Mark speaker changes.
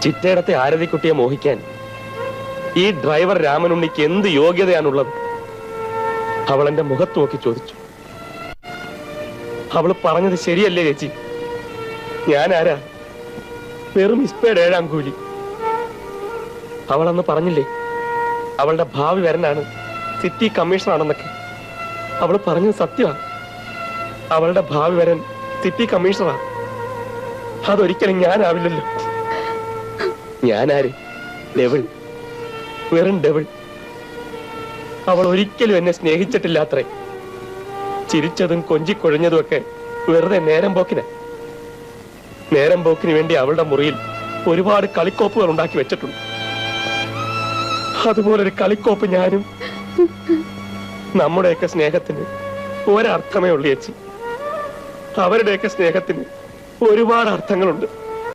Speaker 1: ചിറ്റയിടത്തെ ആരതിക്കുട്ടിയെ മോഹിക്കാൻ ഈ ഡ്രൈവർ രാമനുണ്ണിക്ക് എന്ത് യോഗ്യതയാണുള്ളത്? അവൾ എന്റെ മുഖത്ത് നോക്കി ചോദിച്ചു. അവള് പറഞ്ഞത് ശരിയല്ലേ ചേച്ചി? ഞാൻ ആരാ? വെറും ഇസ്പേഡ് 7-ാം കൂലി. അവളന്ന് പറഞ്ഞില്ലേ അവളുടെ ഭാവി വരനാണ്, സിറ്റി കമ്മീഷണറാണെന്നൊക്കെ. അവള് പറഞ്ഞത് സത്യമാണ്. അവളുടെ ഭാവി വരൻ സിറ്റി കമ്മീഷണറാ. അതൊരിക്കലും ഞാനാവില്ലല്ലോ. ഞാനാര്? ഡെവിൾ, വെറും ഡെവിൾ. അവൾ ഒരിക്കലും എന്നെ സ്നേഹിച്ചിട്ടില്ലാത്രേ. ചിരിച്ചതും കൊഞ്ചിക്കൊഴിഞ്ഞതും ഒക്കെ വെറുതെ നേരം പോക്കിന് വേണ്ടി അവളുടെ മുറിയിൽ ഒരുപാട് കളിക്കോപ്പുകൾ ഉണ്ടാക്കി വെച്ചിട്ടുണ്ട്. അതുപോലൊരു കളിക്കോപ്പ് ഞാനും. നമ്മുടെയൊക്കെ സ്നേഹത്തിന് ഒരർത്ഥമേ ഉള്ളൂ ചേച്ചി. അവരുടെയൊക്കെ സ്നേഹത്തിന് ഒരുപാട് അർത്ഥങ്ങളുണ്ട്.